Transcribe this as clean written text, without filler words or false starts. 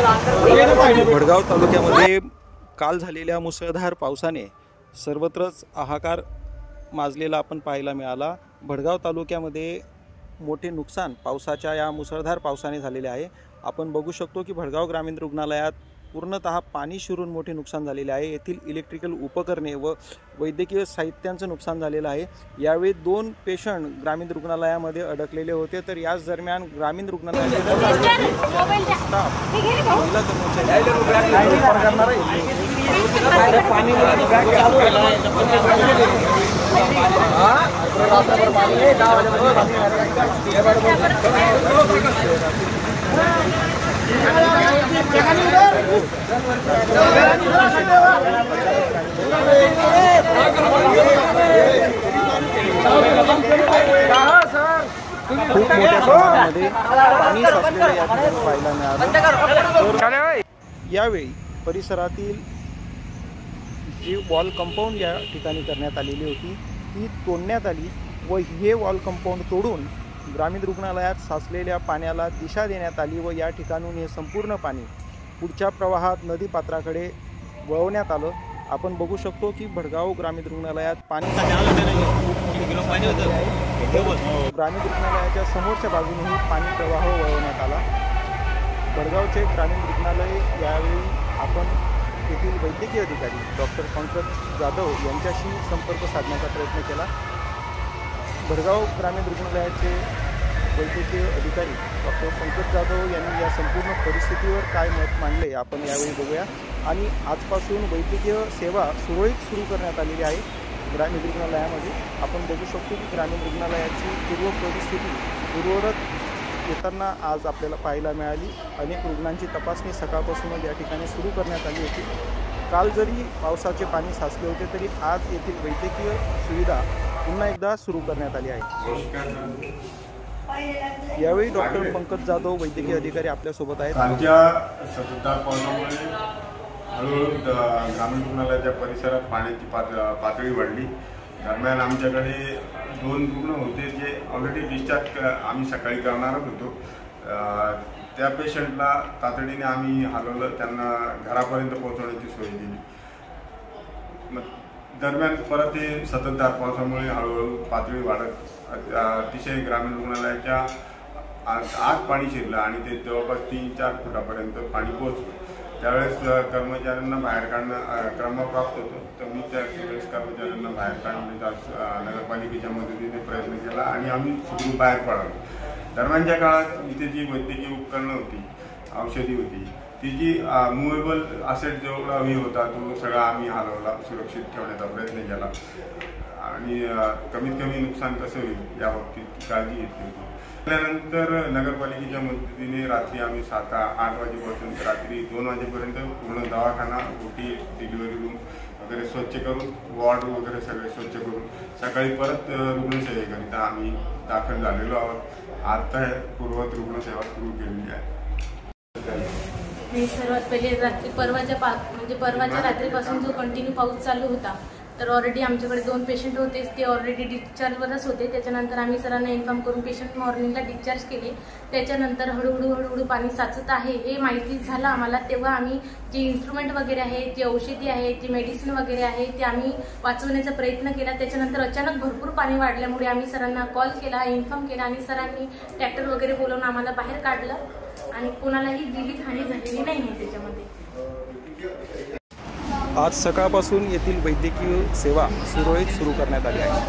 भडगाव तालुक्यामध्ये काल झालेल्या मुसळधार पावसाने सर्वत्रच हाहाकार माजलेला आपण पाहायला मिळाला। भडगाव तालुक्यामध्ये मोठे नुकसान पावसाच्या या मुसळधार पावसाने झालेले आहे। आपण बघू शकतो की भडगाव ग्रामीण रुग्णालयात पूर्णतः पाणी शिरून मोठे नुकसान झालेले आहे। येथील इलेक्ट्रिकल उपकरणे व वैद्यकीय साहित्यांचं नुकसान झालेलं आहे। यावेळी 2 पेशंट ग्रामीण रुग्णालयामध्ये अडकलेले होते, तर याच दरम्यान ग्रामीण रुग्णालयाचे खूप मोठ्या प्रमाणामध्ये पाणी साचलेले या ठिकाणी पाहायला मिळाले। यावेळी परिसरातील जी वॉल कंपाऊंड या ठिकाणी करण्यात आलेली होती ती तोडण्यात आली व हे वॉल कंपाऊंड तोडून ग्रामीण रुग्णालयात साचलेल्या पाण्याला दिशा देण्यात आली व या ठिकाणून हे संपूर्ण पाणी पुढच्या प्रवाहात नदीपात्राकडे वळवण्यात आलं। आपण बघू शकतो की भडगाव ग्रामीण रुग्णालयात पाणी ग्रामीण रुग्णालयाच्या समोरच्या बाजूनेही पाणी प्रवाह वळवण्यात आला। भडगावचे ग्रामीण रुग्णालय यावेळी आपण येथील वैद्यकीय अधिकारी डॉक्टर पंकज जाधव यांच्याशी संपर्क साधण्याचा प्रयत्न केला। भडगाव ग्रामीण रुग्णालयाचे वैद्यकीय अधिकारी डॉक्टर पंकज जाधव यांनी या संपूर्ण परिस्थितीवर काय मत मांडले आपण यावेळी बघूया। आणि आजपासून वैद्यकीय सेवा सुरळीत सुरू करण्यात आलेली आहे ग्रामीण रुग्णालयामध्ये। आपण बघू शकतो की ग्रामीण रुग्णालयाची पूर्व परिस्थिती पूर्ववत येताना आज आपल्याला पाहायला मिळाली। अनेक रुग्णांची तपासणी सकाळपासूनच या ठिकाणी सुरू करण्यात आली होती। काल जरी पावसाचे पाणी साचले होते तरी आज येथील वैद्यकीय सुविधा पुन्हा एकदा सुरू करण्यात आली आहे। यावेळी डॉक्टर पंकज जाधव वैद्यकीय अधिकारी आपल्यासोबत आहेत। सततधार पावसामुळे हळूहळू ग्रामीण रुग्णालयाच्या परिसरात पाण्याची पातळी वाढली। दरम्यान आमच्याकडे 2 रुग्ण होते जे ऑलरेडी डिस्चार्ज आम्ही सकाळी करणारच होतो। त्या पेशंटला तातडीने आम्ही हलवलं, त्यांना घरापर्यंत पोहोचवण्याची सोय दिली। दरम्यान परत ते सततधार पावसामुळे हळूहळू पातळी वाढत अतिशय ग्रामीण रुग्णालयाच्या आत पाणी शिरलं आणि ते जवळपास 3-4 फुटापर्यंत पाणी पोहोचलं। त्यावेळेस कर्मचाऱ्यांना बाहेर काढणं क्रमप्राप्त होतं, तर मी त्यावेळेस कर्मचाऱ्यांना बाहेर काढण्याचा नगरपालिकेच्या मदतीने प्रयत्न केला आणि आम्ही सुखरूप बाहेर पडलो। दरम्यानच्या काळात इथे जी वैद्यकीय उपकरणं होती, औषधी होती, ती जी मुव्हेबल असेट जो हवी होता तो सगळा आम्ही हलवला, सुरक्षित ठेवण्याचा प्रयत्न केला आणि कमीत कमी नुकसान कसं होईल याबाबतीत काळजी घेतली होती। त्यानंतर नगरपालिकेच्या मदतीने रात्री आम्ही 7-8 वाजेपासून रात्री 2 वाजेपर्यंत पूर्ण दवाखाना, ओटी, डिलिव्हरी रूम वगैरे स्वच्छ करून, वॉर्ड वगैरे सगळे स्वच्छ करून सकाळी परत रुग्णसेवेकरिता आम्ही दाखल झालेलो आहोत। आता पूर्ववत रुग्णसेवा सुरू केलेली आहे। मी सर्वात पहिले परवाच्या रात्रीपासून जो कंटिन्यू पाऊस चालू होता, तर ऑलरेडी आमच्याकडे 2 पेशंट होते, ते ऑलरेडी डिस्चार्जवरच होते। त्याच्यानंतर आम्ही सरांना इन्फॉर्म करून पेशंट मॉर्निंगला डिस्चार्ज केले। त्याच्यानंतर हळूहळू पाणी साचत आहे हे माहिती झालं आम्हाला, तेव्हा आम्ही जे इन्स्ट्रुमेंट वगैरे आहेत, जे औषधी आहेत, जे मेडिसिन वगैरे आहे ते आम्ही वाचवण्याचा प्रयत्न केला। त्याच्यानंतर अचानक भरपूर पाणी वाढल्यामुळे आम्ही सरांना कॉल केला, इन्फॉर्म केला आणि सरांनी ट्रॅक्टर वगैरे बोलावून आम्हाला बाहेर काढलं आणि कोणालाही जीवितहानी झालेली नाही आहे त्याच्यामध्ये। आज सकाळपासून येथील वैद्यकीय सेवा सुरळीत सुरू करण्यात आली आहे।